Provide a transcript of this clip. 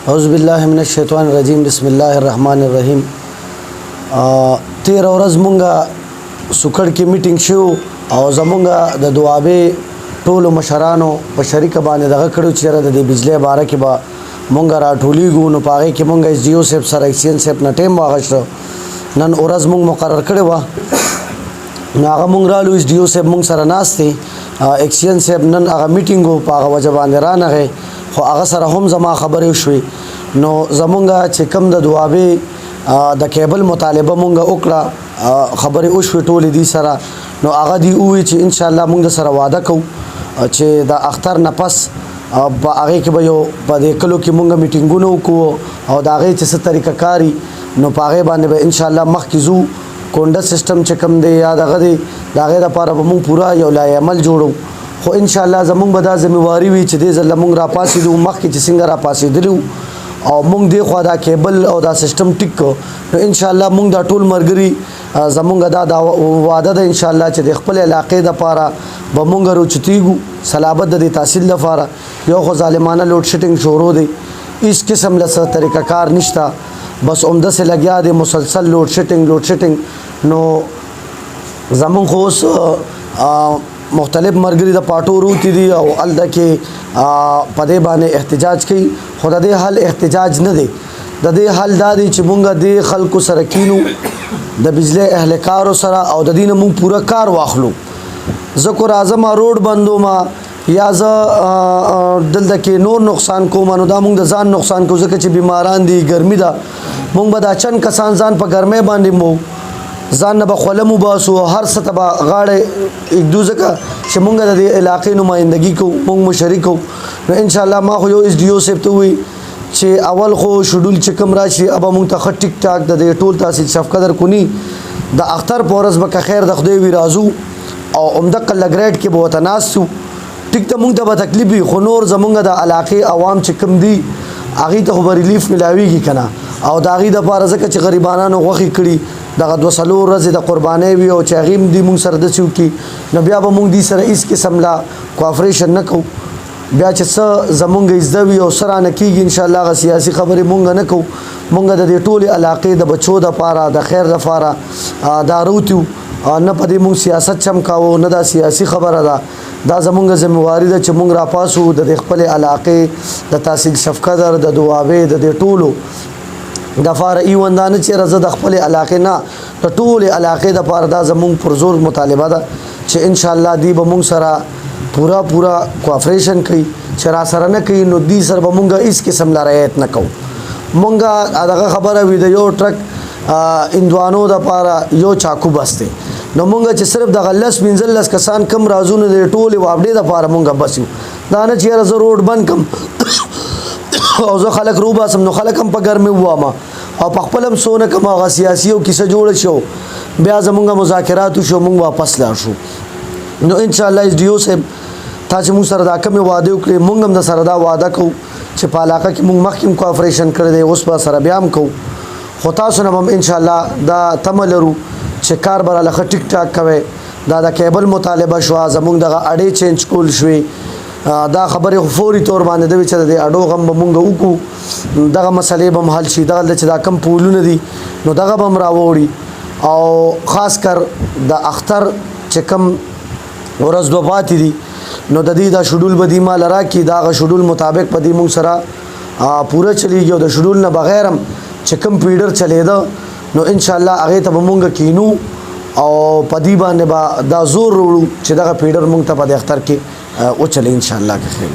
औज़ुबिल्लाहिमिनश्शैतानिर्रजीम बिस्मिल्लाहिर्रहमानिर्रहीम। 13 ورځ مونږه سوکړ کې میټینګ شو او زمونږه د دوابې ټولو مشرانو په شریکه باندې دغه کړو چې د بجلی باره کې به مونږ راټولیږو. نو په هغې کې مونږ ایس ډي او صاحب سره ایکسین صاحب نه ټیم واخیسته. نن ورځ مونږ مقرر کړې وه، نو هغه مونږ رالو. ایس ډي او صاحب مونږ سره ناست دی، ایکسین صاحب نن هغه میټینګ و په هغه وجه باندې رانغی، خو هغه سره هم زما خبرې وشوې. نو زمونږه چې کوم د دوابې د کیبل مطالبه مونږه وکړه، خبرې وشوې ټولې دي سره. نو هغه دی ووایي چې انشاءالله مونږ سره وعده کوو چې د اختر نه پس په هغې کې به یو په دې کلو کې مونږ میټینګونه وکړو او د هغې چې څه طریقه کاري نو په هغې باندې به انشاءالله مخکې ځو. کونډه سیسټم چې کوم دی یا دغه دی د هغې دپاره به مونږ پوره یو لایحه عمل جوړو. خو انشاءالله زمونږ به دا ذمهواري وي چې دې ځله مونږ راپاڅېدو، مخکې چې څنګه راپاڅېدلي وو او مونږ دې خوا دا کیبل او دا سیسټم ټیک کړو. نو انشاءالله مونږ دا ټول ملګري زمونږ دا وعده ده انشاءالله چې د خپل علاقې دپاره به مونږ راوچتېږو. صلابت د دې تحصیل دپاره یو خو ظالمانه لوډ شیډنګ شروع دی، هېڅ قسم له څه طریقه کار نشته، بس عمدهسې لګیا دی مسلسل لوډ شیډنګ. نو زمونږ خو اوس مختلف مرګري د پاټو روتی دي او هلته کې په دې باندې احتجاج کوي، خو د دې حل احتجاج نه دی. د دې حل دا دی چې مونږ دې خلکو سره کینو، د بجلی اهلکارو سره، او د دې نه مونږ پوره کار واخلو. زه کو راځم روډ بندوم یا زه دلته کې نور نقصان کوم، نو دا مونږ د ځان نقصان کوو ځکه چې بیماران دي، ګرمي ده. مونږ به دا چند کسان ځان په ګرمۍ باندې مو ځان نه به خوله مو باسو، هر څه ته به غاړه اږدو ځکه چې مونږ د دې علاقې نمایندګي کوو، مونږ مشري کوو. نو انشاءالله ما خو یو ایس ډي او صاحب ته ووایي چې اول خو شډول چې کوم راشي ابه مونږ ته ښه ټیک ټاک د دې ټول تحصیل شفقدر کونی د اختر په ورځ به که خیر د خدای وي راځو او همدغه لګریډ کې به ورته ناست وو. ټیک ته مونږ ته به تکلیف وي، خو نور زمونږ د علاقې عوام چې کوم دي هغې ته خو به ریلیف میلاویږي که نه، او د هغې دپاره ځکه چې غریبانانو غوښې کړي دغه 2-3 ورځې د قربانۍ وي او چې هغې هم دي مونږ سره داسې وکړي، نو بیا به مونږ دې سره هېڅ قسم لا کوآپریشن نه کوو. بیا چې څه زمونږ زده وي او څه رانه کېږي انشاءالله هغه سیاسي خبرې مونږ نه کوو. مونږ د دې ټولې علاقې د بچو دپاره د خیر دپاره دا روتیو، نه په دې مونږ سیاست چمکاوو، نه دا سیاسي خبره ده. دا زمونږ ذمهواري ده چې مونږ راپاسو د دې خپلې علاقې د تحصیل شفقدر د دوابې د دې ټولو دپاره ایون دا نه چېرې زه د خپلې علاقې نه د ټولې علاقې دپاره دا زمونږ پر زور مطالبه ده چې انشاءالله دی به مونږ سره پوره کوآپریشن کوي. چې را سره نه کوي نو دی سره به مونږ هېڅ قسم لا رعایت نه کوو. مونږ دغه خبره وي د یو ټرک هندوانو دپاره یو چاکو بس دی، نو مونږ چې صرف دغه 10-15 کسان کم راځو نو د ټولې واپډې دپاره مونږ بس یو. دا نه چې یاره زه روډ بند کم او زه خلک روباسم نو خلک هم په ګرمۍ ووامه او په خپل هم څونه کم هغه سیاسي او کیسه جوړه شو، بیا زمونږ مذاکرات وشو، مونږ واپس لاړ شو. نو انشاءالله ایس ډي او صاحب تا چې مونږ سره دا کومې وعدې وکړې مونږ هم د سره دا وعده کوو چې په علاقه کې مونږ مخکې هم کوآپریشن کړی دی، اوس به سره بیا هم کوو. خو تاسو نه به هم انشاءالله دا تمه لرو چې کار به راله ښه ټیک ټاک کوئ. دا د کیبل مطالبه شوه، زمونږ دغه اډې چینج کول شوې، دا خبرې خو فوري طور باندې ده چې د اډو غم به مونږ وکړو، دغه مسلې به هم حل شي. دغه چې دا کم پولونه دي نو دغه به هم راوړي، او خاص کر د اختر چې کم ورځ 2 پاتې دي نو د دې دا شډول به دې مال راکړي، د هغه شډول مطابق به دې مونږ سره پوره چلیږي، او د شډول نه بغیر هم چې کم پیډر چلیده نو انشاءالله هغې ته به مونږ کینو او په دې باندې به دا زور وروړو چې دغه پیډر مونږ ته په دې اختر کې وچلې انشاءالله که خیر.